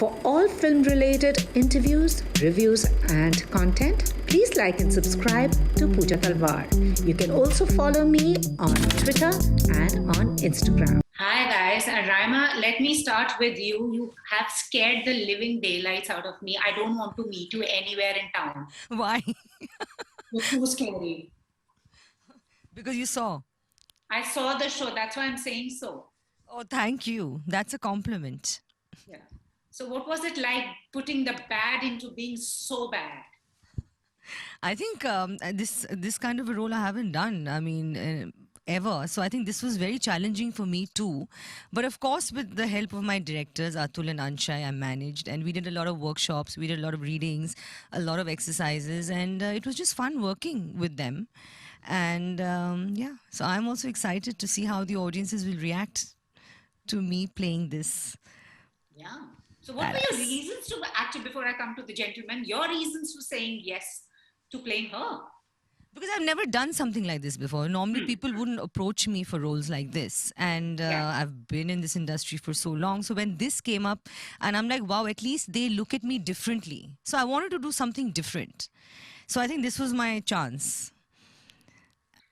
For all film-related interviews, reviews, and content, please like and subscribe to Puja Talwar. You can also follow me on Twitter and on Instagram. Hi guys, Raima, let me start with you. You have scared the living daylights out of me. I don't want to meet you anywhere in town. Why? You're too scary. Because you saw. I saw the show, that's why I'm saying so. Oh, thank you. That's a compliment. Yeah. So what was it like putting the bad into being so bad? I think this kind of a role I haven't done. I mean, ever. So I think this was very challenging for me too. But of course, with the help of my directors, Atul and Anshay, I managed. And we did a lot of workshops, we did a lot of readings, a lot of exercises. And it was just fun working with them. And yeah, so I'm also excited to see how the audiences will react to me playing this. Yeah. So what were your reasons to, actually, before I come to the gentleman, your reasons for saying yes to playing her? Because I've never done something like this before. Normally, people wouldn't approach me for roles like this. And I've been in this industry for so long. So when this came up, and I'm like, wow, at least they look at me differently. So I wanted to do something different. So I think this was my chance.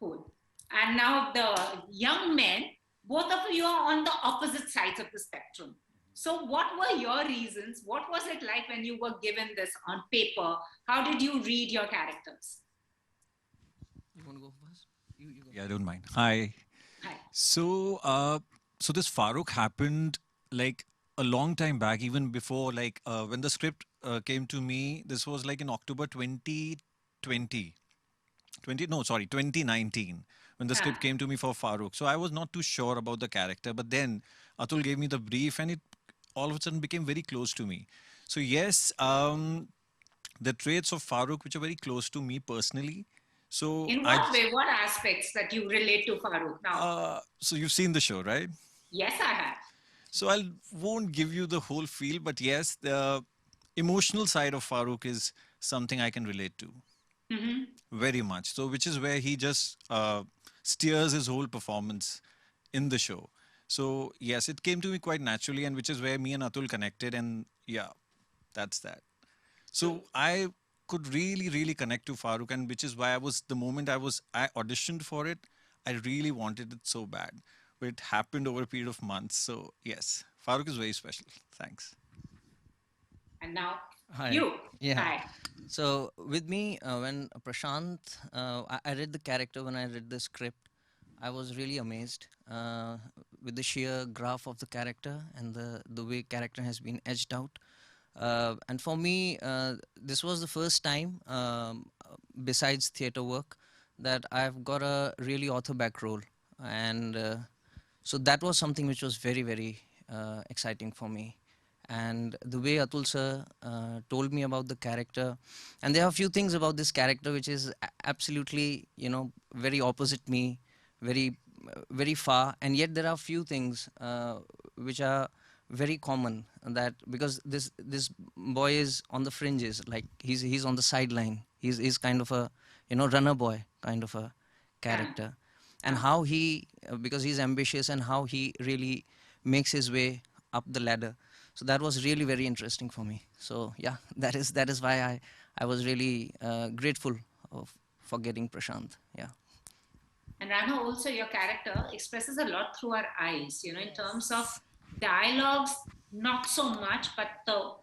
Cool. And now the young men, both of you are on the opposite sides of the spectrum. So what were your reasons? What was it like when you were given this on paper? How did you read your characters? You want to go first? You go. Yeah, I don't mind. Hi. Hi. So, so this Farooq happened like a long time back, even before when the script came to me. This was like in October 2019, when the script came to me for Farooq. So I was not too sure about the character, but then Atul gave me the brief, and it all of a sudden became very close to me. So yes, the traits of Farooq which are very close to me personally. So in what way? What aspects that you relate to Farooq now? So you've seen the show, right? Yes, I have. So I won't give you the whole feel, but yes, the emotional side of Farooq is something I can relate to. Very much. So which is where he just steers his whole performance in the show. So yes, it came to me quite naturally, and which is where me and Atul connected, and yeah, that's that. So I could really connect to Farooq, and which is why the moment I auditioned for it, I really wanted it so bad. But it happened over a period of months. So yes, Farooq is very special. Thanks. And now Hi. you. Yeah. Hi. So with me, when Prashant, I read the character, when I read the script, I was really amazed with the sheer graph of the character and the way character has been edged out. And for me, this was the first time, besides theatre work, that I've got a really author back role. And so that was something which was very exciting for me. And the way Atul sir told me about the character, and there are a few things about this character which is absolutely, very opposite me, very far, and yet there are a few things which are very common, that because this boy is on the fringes, like he's on the sideline, he's kind of a runner boy kind of a character, and how he, because he's ambitious, and how he really makes his way up the ladder. So that was really very interesting for me. So yeah, that is why I was really grateful for getting Prashant. Yeah. And Rana, also your character expresses a lot through her eyes, in terms of dialogues, not so much, but the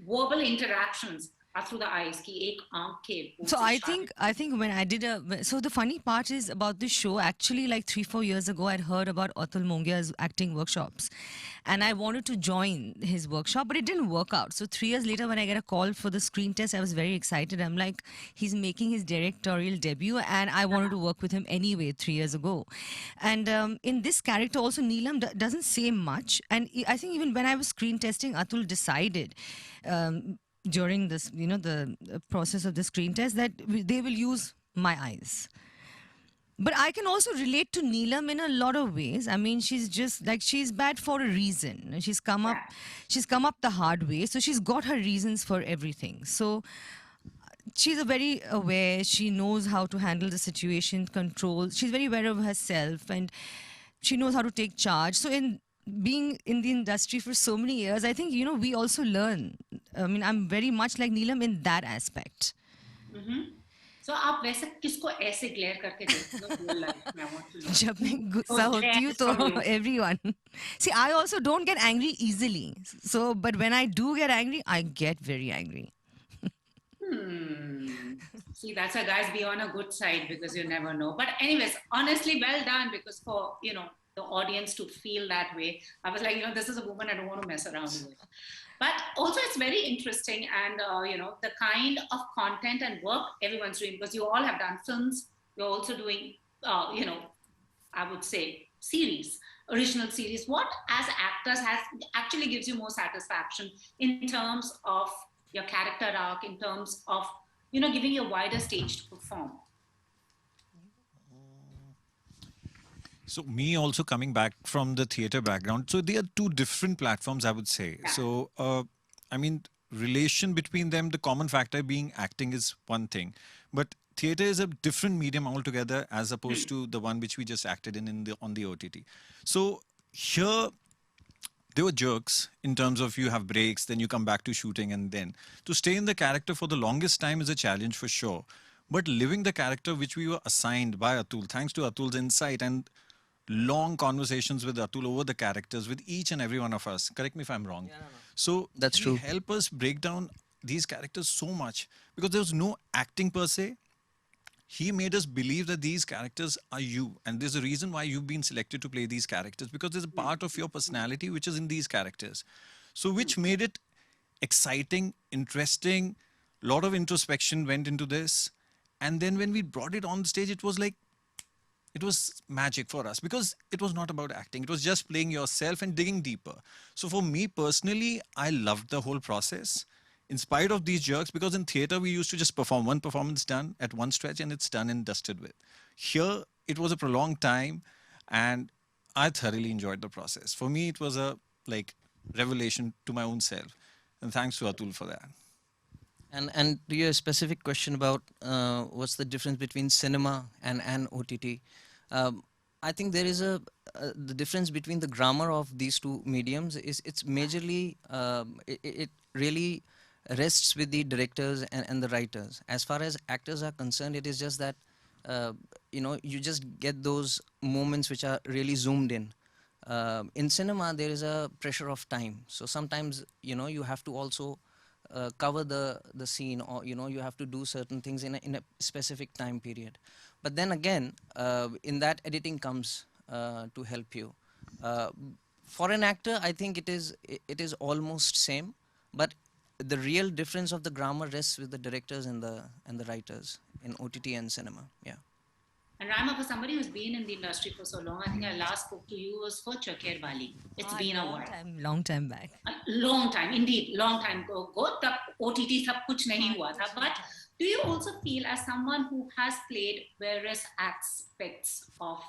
verbal interactions are through the eyes. Ki ek aankh ke So I think when I did so the funny part is about this show, actually like 3-4 years ago, I'd heard about Atul Mongia's acting workshops, and I wanted to join his workshop, but it didn't work out. So 3 years later, when I get a call for the screen test, I was very excited. I'm like, he's making his directorial debut, and I wanted to work with him anyway 3 years ago. And in this character also, Neelam doesn't say much, and I think even when I was screen testing, Atul decided during this, the process of the screen test, that they will use my eyes. But I can also relate to Neelam in a lot of ways. I mean, she's just like, she's bad for a reason. She's come up the hard way. So she's got her reasons for everything. So she's a very aware. She knows how to handle the situation, control. She's very aware of herself, and she knows how to take charge. So in being in the industry for so many years, I think, we also learn. I mean, I'm very much like Neelam in that aspect. So आप वैसे किसको ऐसे glare करके देखते हो real life में? I want to know. जब मैं गुस्सा होती हूँ तो everyone. See, I also don't get angry easily. So, but when I do get angry, I get very angry. See, that's a guys be on a good side because you never know. But anyways, honestly, well done, because for, the audience to feel that way, I was like, this is a woman I don't want to mess around with. But also it's very interesting, and, the kind of content and work everyone's doing, because you all have done films. You're also doing, I would say series, original series. What as actors actually gives you more satisfaction in terms of your character arc, in terms of, giving you a wider stage to perform? So me also coming back from the theater background. So they are two different platforms, I would say. Yeah. So, I mean, relation between them, the common factor being acting is one thing. But theater is a different medium altogether as opposed to the one which we just acted on the OTT. So here, there were jerks in terms of you have breaks, then you come back to shooting, and then to stay in the character for the longest time is a challenge for sure. But living the character which we were assigned by Atul, thanks to Atul's insight and long conversations with Atul over the characters with each and every one of us. Correct me if I'm wrong. Yeah, no. So that's true. Help us break down these characters so much because there was no acting per se. He made us believe that these characters are you, and there's a reason why you've been selected to play these characters, because there's a part of your personality which is in these characters. So which made it exciting, interesting, a lot of introspection went into this. And then when we brought it on the stage, it was like, it was magic for us because it was not about acting. It was just playing yourself and digging deeper. So for me personally, I loved the whole process in spite of these jerks, because in theater, we used to just perform one performance done at one stretch and it's done and dusted with. Here, it was a prolonged time and I thoroughly enjoyed the process. For me, it was a revelation to my own self. And thanks to Atul for that. And to your specific question about what's the difference between cinema and OTT, I think there is the difference between the grammar of these two mediums is it's majorly, it really rests with the directors and the writers. As far as actors are concerned, it is just that, you just get those moments which are really zoomed in. In cinema, there is a pressure of time. So sometimes, you have to also cover the scene, or you have to do certain things in a specific time period. But then again, in that editing comes to help you. For an actor, I think it is almost same, but the real difference of the grammar rests with the directors and the writers in OTT and cinema. Yeah. And Raima, for somebody who's been in the industry for so long, I think I last spoke to you was for Chaker Bali. It's been a while. Long time back. A long time, indeed, long time ago. Tab OTT sab kuch nahi hua tha. But do you also feel, as someone who has played various aspects of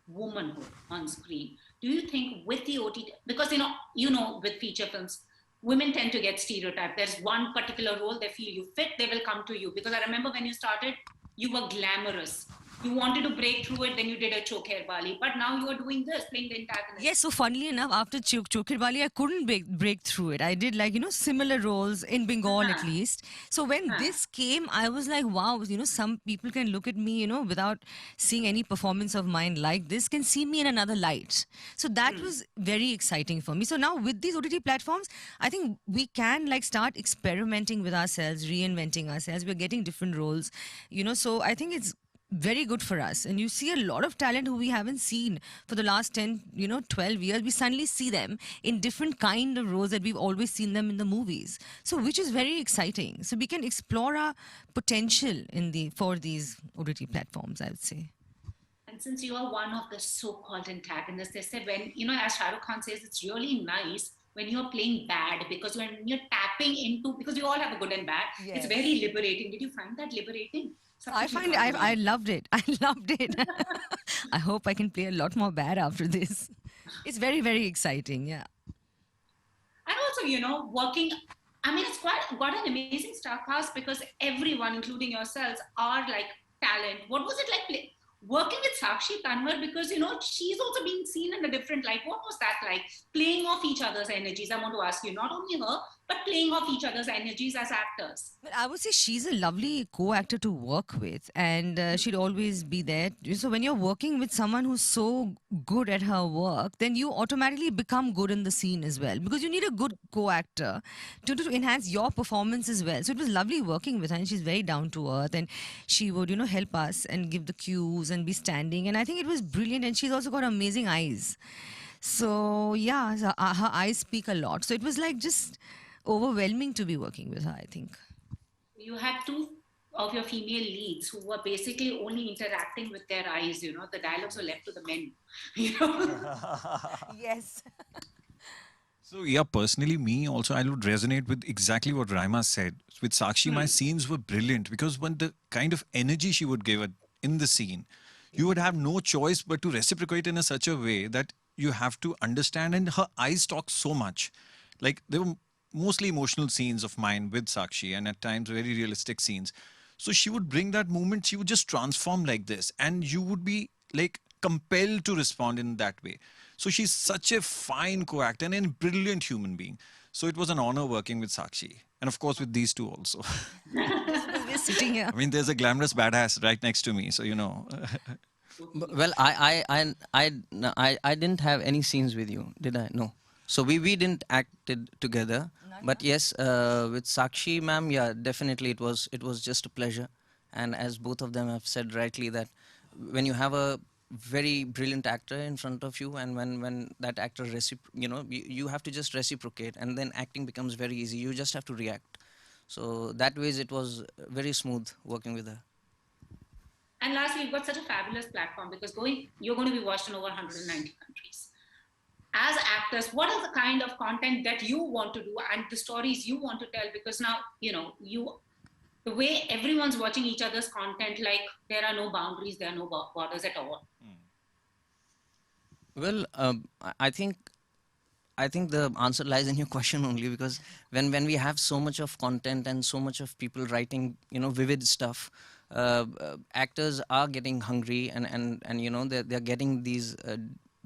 womanhood on screen, do you think with the OTT, because with feature films, women tend to get stereotyped. There's one particular role they feel you fit, they will come to you. Because I remember when you started, you were glamorous. You wanted to break through it, then you did a Chokher Bali. But now you are doing this, playing the antagonist. Yes, so funnily enough, after Chokher Bali, I couldn't break through it. I did similar roles in Bengal at least. So when this came, I was like, wow, some people can look at me, without seeing any performance of mine like this, can see me in another light. So that was very exciting for me. So now with these OTT platforms, I think we can start experimenting with ourselves, reinventing ourselves. We're getting different roles, so I think it's very good for us. And you see a lot of talent who we haven't seen for the last 10, 12 years. We suddenly see them in different kind of roles that we've always seen them in the movies. So which is very exciting. So we can explore our potential for these OTT platforms, I would say. And since you are one of the so-called antagonists, they say when, as Shah Rukh Khan says, it's really nice when you're playing bad, because when you're tapping into, because you all have a good and bad, yes. It's very liberating. Did you find that liberating? I loved it. I loved it. I hope I can play a lot more bad after this. It's very, very exciting. Yeah. And also, working, it's quite an amazing star cast, because everyone, including yourselves, are like talent. What was it like? working with Sakshi Tanwar, because, she's also being seen in a different light. What was that like? Playing off each other's energies. I want to ask you, not only her, but playing off each other's energies as actors. But I would say she's a lovely co-actor to work with, and she'd always be there. So when you're working with someone who's so good at her work, then you automatically become good in the scene as well, because you need a good co-actor to enhance your performance as well. So it was lovely working with her, and she's very down to earth, and she would, help us and give the cues and be standing. And I think it was brilliant, and she's also got amazing eyes. So yeah, her eyes speak a lot. So it was like just overwhelming to be working with her, I think. You had two of your female leads who were basically only interacting with their eyes, the dialogues were left to the men, Yes. So yeah, personally, me also, I would resonate with exactly what Raima said. With Sakshi, my scenes were brilliant because when the kind of energy she would give in the scene, you would have no choice but to reciprocate in such a way that you have to understand, and her eyes talk so much. Like, there were mostly emotional scenes of mine with Sakshi, and at times very realistic scenes. So she would bring that moment, she would just transform like this, and you would be like compelled to respond in that way. So she's such a fine co-actor and a brilliant human being. So it was an honor working with Sakshi, and of course with these two also. We're sitting here. I mean, there's a glamorous badass right next to me, so Well, I didn't have any scenes with you, did I? No. So we didn't act together. But yes, with Sakshi ma'am, yeah, definitely it was just a pleasure. And as both of them have said rightly, that when you have a very brilliant actor in front of you, and when that actor you have to just reciprocate, and then acting becomes very easy. You just have to react. So that ways it was very smooth working with her. And lastly, you've got such a fabulous platform, because you're going to be watched in over 190 countries. As actors, what is the kind of content that you want to do and the stories you want to tell? Because now, the way everyone's watching each other's content, like there are no boundaries, there are no borders at all. Well, I think the answer lies in your question only, because when we have so much of content and so much of people writing, vivid stuff, actors are getting hungry, and they're getting these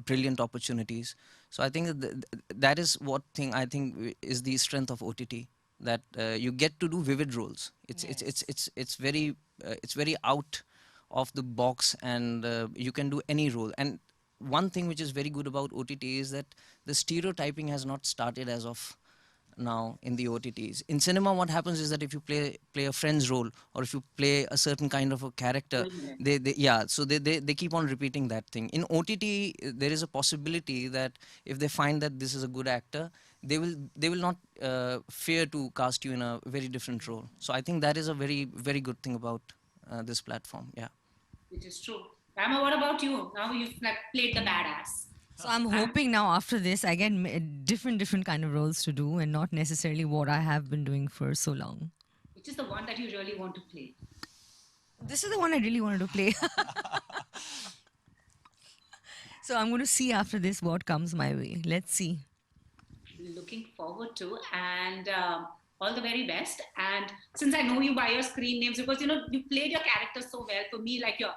brilliant opportunities. So I think that is what thing I think is the strength of OTT, that you get to do vivid roles. It's very out of the box, and you can do any role. And one thing which is very good about OTT is that the stereotyping has not started as of now in the OTTs. In cinema, what happens is that if you play a friend's role, or if you play a certain kind of a character, they keep on repeating that thing. In OTT, there is a possibility that if they find that this is a good actor, they will not fear to cast you in a very different role. So I think that is a very, very good thing about this platform. Yeah. Which is true. Raima, what about you? Now you've played the badass. So I'm hoping now after this I get different kind of roles to do, and not necessarily what I have been doing for so long. Which is the one that you really want to play? This is the one I really wanted to play. So I'm going to see after this what comes my way. Let's see. Looking forward to, and all the very best. And since I know you by your screen names, because you played your character so well, for me, like your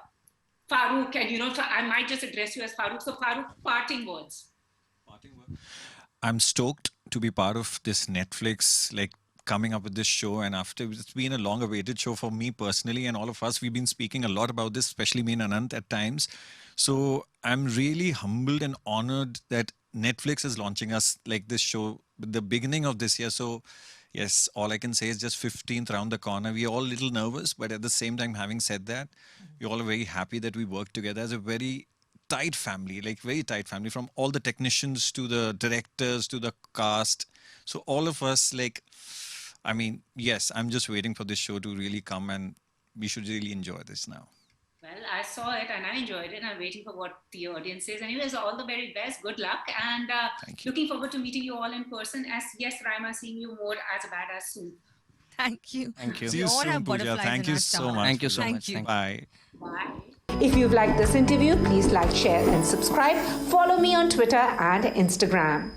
Farooq, and so I might just address you as Farooq. So Farooq, parting words. I'm stoked to be part of this Netflix, coming up with this show. And after, it's been a long awaited show for me personally, and all of us, we've been speaking a lot about this, especially me and Anant at times. So I'm really humbled and honored that Netflix is launching us this show at the beginning of this year. So yes, all I can say is just 15th round the corner. We're all a little nervous, but at the same time, having said that, we're all very happy that we work together as a very tight family, very tight family, from all the technicians to the directors to the cast. So all of us, yes, I'm just waiting for this show to really come, and we should really enjoy this now. Well, I saw it and I enjoyed it. I'm waiting for what the audience says. Anyways, all the very best. Good luck. And looking forward to meeting you all in person. As yes, Raima, seeing you more as a badass soon. Thank you. Thank you. See you soon, Puja. Thank you so much. Thank you so much. Bye. Bye. If you've liked this interview, please like, share, and subscribe. Follow me on Twitter and Instagram.